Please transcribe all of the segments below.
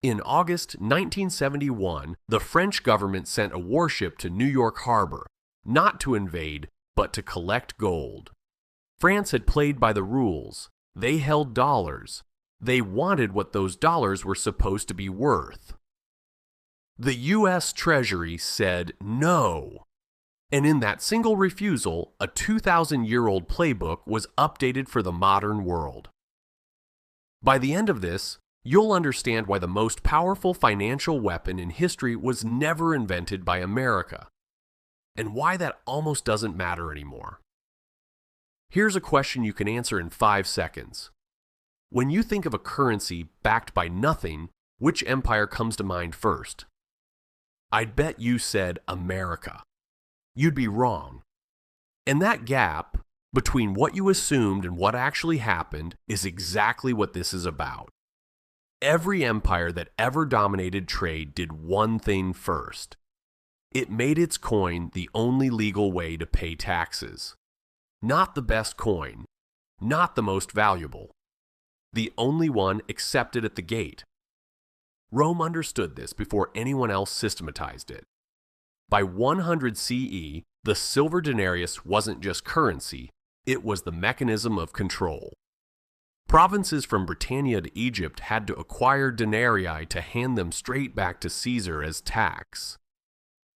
In August 1971, the French government sent a warship to New York Harbor, not to invade, but to collect gold. France had played by the rules. They held dollars. They wanted what those dollars were supposed to be worth. The U.S. Treasury said no. And in that single refusal, a 2,000-year-old playbook was updated for the modern world. By the end of this, you'll understand why the most powerful financial weapon in history was never invented by America, and why that almost doesn't matter anymore. Here's a question you can answer in 5 seconds. When you think of a currency backed by nothing, which empire comes to mind first? I'd bet you said America. You'd be wrong. And that gap between what you assumed and what actually happened is exactly what this is about. Every empire that ever dominated trade did one thing first. It made its coin the only legal way to pay taxes. Not the best coin, not the most valuable, the only one accepted at the gate. Rome understood this before anyone else systematized it. By 100 CE, the silver denarius wasn't just currency, it was the mechanism of control. Provinces from Britannia to Egypt had to acquire denarii to hand them straight back to Caesar as tax.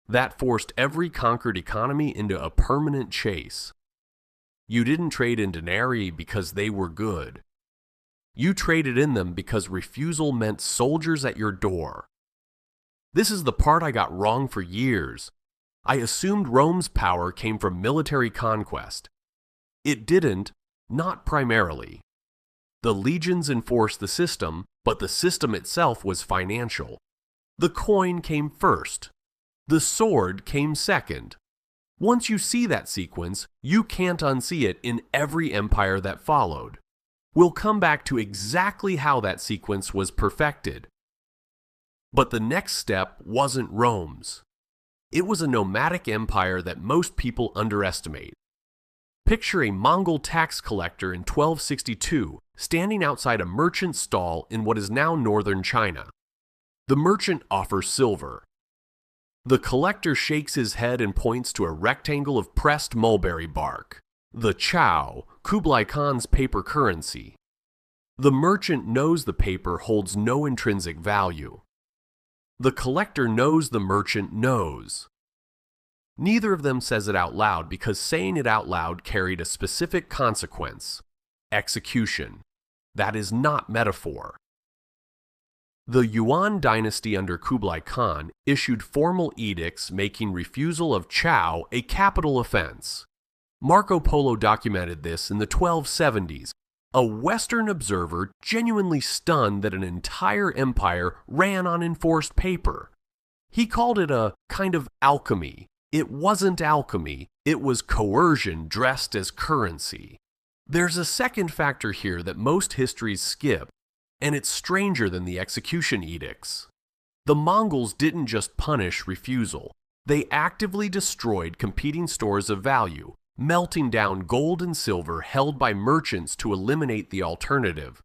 That forced every conquered economy into a permanent chase. You didn't trade in denarii because they were good. You traded in them because refusal meant soldiers at your door. This is the part I got wrong for years. I assumed Rome's power came from military conquest. It didn't, not primarily. The legions enforced the system, but the system itself was financial. The coin came first. The sword came second. Once you see that sequence, you can't unsee it in every empire that followed. We'll come back to exactly how that sequence was perfected. But the next step wasn't Rome's. It was a nomadic empire that most people underestimate. Picture a Mongol tax collector in 1262 standing outside a merchant's stall in what is now northern China. The merchant offers silver. The collector shakes his head and points to a rectangle of pressed mulberry bark, the chow, Kublai Khan's paper currency. The merchant knows the paper holds no intrinsic value. The collector knows the merchant knows. Neither of them says it out loud because saying it out loud carried a specific consequence: execution. That is not metaphor. The Yuan dynasty under Kublai Khan issued formal edicts making refusal of chow a capital offense. Marco Polo documented this in the 1270s, a Western observer genuinely stunned that an entire empire ran on enforced paper. He called it a kind of alchemy. It wasn't alchemy, it was coercion dressed as currency. There's a second factor here that most histories skip, and it's stranger than the execution edicts. The Mongols didn't just punish refusal, they actively destroyed competing stores of value, melting down gold and silver held by merchants to eliminate the alternative.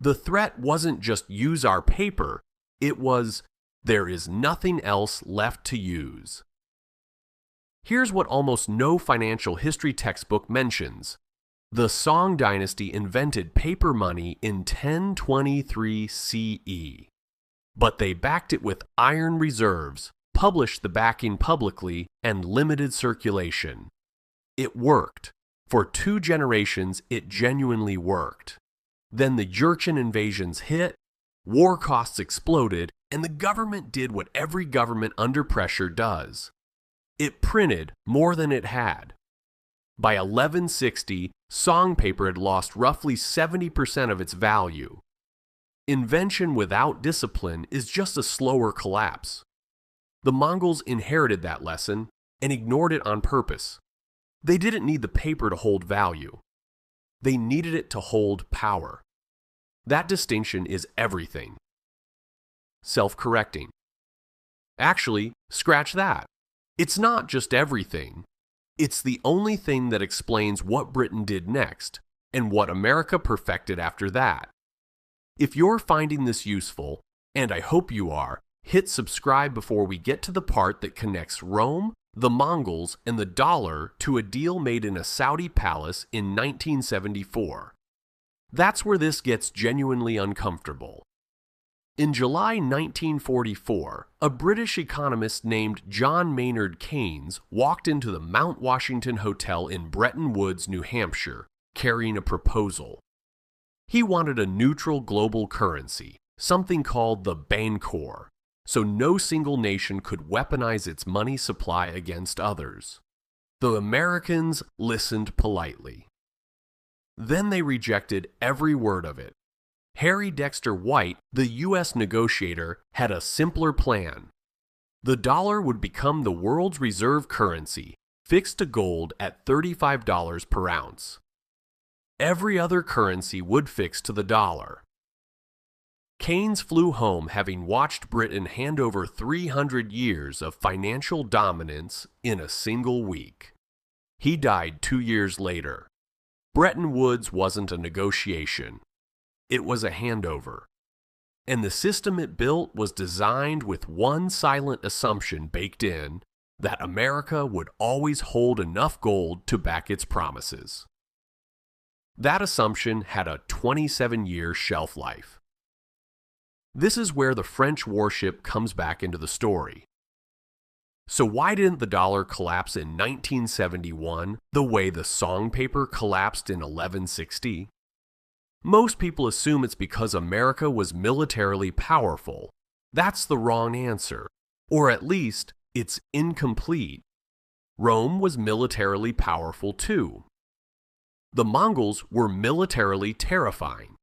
The threat wasn't just use our paper, it was there is nothing else left to use. Here's what almost no financial history textbook mentions. The Song dynasty invented paper money in 1023 CE. But they backed it with iron reserves, published the backing publicly, and limited circulation. It worked. For 2 generations, it genuinely worked. Then the Jurchen invasions hit, war costs exploded, and the government did what every government under pressure does. It printed more than it had. By 1160, song paper had lost roughly 70% of its value. Invention without discipline is just a slower collapse. The Mongols inherited that lesson and ignored it on purpose. They didn't need the paper to hold value. They needed it to hold power. That distinction is everything. Self-correcting. Actually, scratch that. It's not just everything. It's the only thing that explains what Britain did next and what America perfected after that. If you're finding this useful, And I hope you are. Hit subscribe before we get to the part that connects Rome, the Mongols, and the dollar to a deal made in a Saudi palace in 1974. That's where this gets genuinely uncomfortable. In July 1944, a British economist named John Maynard Keynes walked into the Mount Washington Hotel in Bretton Woods, New Hampshire, carrying a proposal. He wanted a neutral global currency, something called the Bancor, so no single nation could weaponize its money supply against others. The Americans listened politely. Then they rejected every word of it. Harry Dexter White, the U.S. negotiator, had a simpler plan. The dollar would become the world's reserve currency, fixed to gold at $35 per ounce. Every other currency would fix to the dollar. Keynes flew home having watched Britain hand over 300 years of financial dominance in a single week. He died 2 years later. Bretton Woods wasn't a negotiation. It was a handover. And the system it built was designed with one silent assumption baked in, that America would always hold enough gold to back its promises. That assumption had a 27-year shelf life. This is where the French warship comes back into the story. So why didn't the dollar collapse in 1971 the way the song paper collapsed in 1160? Most people assume it's because America was militarily powerful. That's the wrong answer, or at least it's incomplete. Rome was militarily powerful too. The Mongols were militarily terrifying.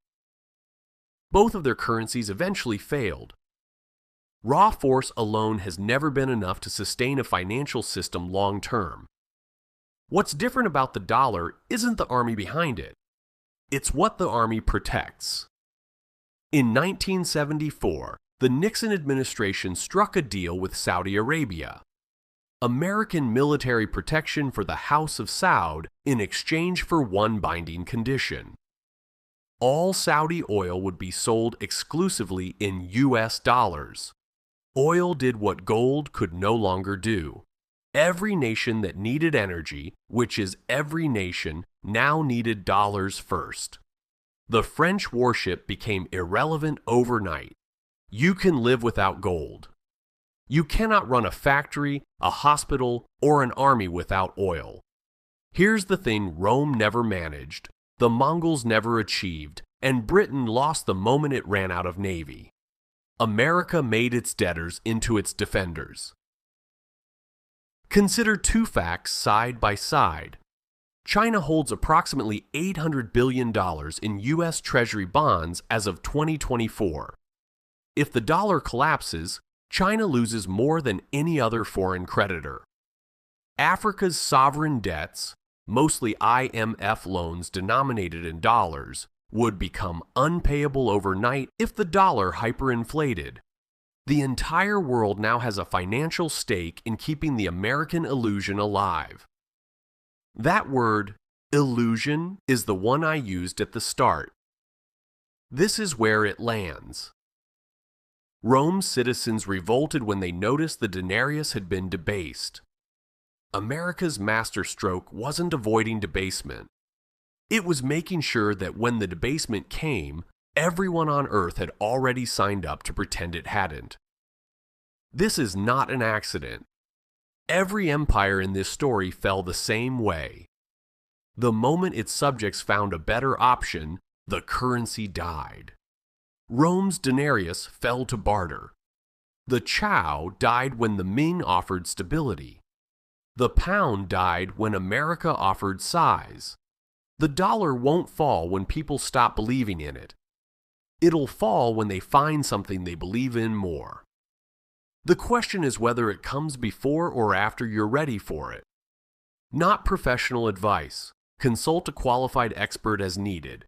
Both of their currencies eventually failed. Raw force alone has never been enough to sustain a financial system long term. What's different about the dollar isn't the army behind it. It's what the army protects. In 1974, the Nixon administration struck a deal with Saudi Arabia. American military protection for the House of Saud in exchange for one binding condition. All Saudi oil would be sold exclusively in US dollars. Oil did what gold could no longer do. Every nation that needed energy, which is every nation, now needed dollars first. The French warship became irrelevant overnight. You can live without gold. You cannot run a factory, a hospital, or an army without oil. Here's the thing Rome never managed, the Mongols never achieved, and Britain lost the moment it ran out of navy. America made its debtors into its defenders. Consider two facts side by side. China holds approximately $800 billion in U.S. Treasury bonds as of 2024. If the dollar collapses, China loses more than any other foreign creditor. Africa's sovereign debts, mostly IMF loans denominated in dollars, would become unpayable overnight if the dollar hyperinflated. The entire world now has a financial stake in keeping the American illusion alive. That word, illusion, is the one I used at the start. This is where it lands. Rome's citizens revolted when they noticed the denarius had been debased. America's masterstroke wasn't avoiding debasement. It was making sure that when the debasement came, everyone on Earth had already signed up to pretend it hadn't. This is not an accident. Every empire in this story fell the same way. The moment its subjects found a better option, the currency died. Rome's denarius fell to barter. The chow died when the Ming offered stability. The pound died when America offered size. The dollar won't fall when people stop believing in it. It'll fall when they find something they believe in more. The question is whether it comes before or after you're ready for it. Not professional advice. Consult a qualified expert as needed.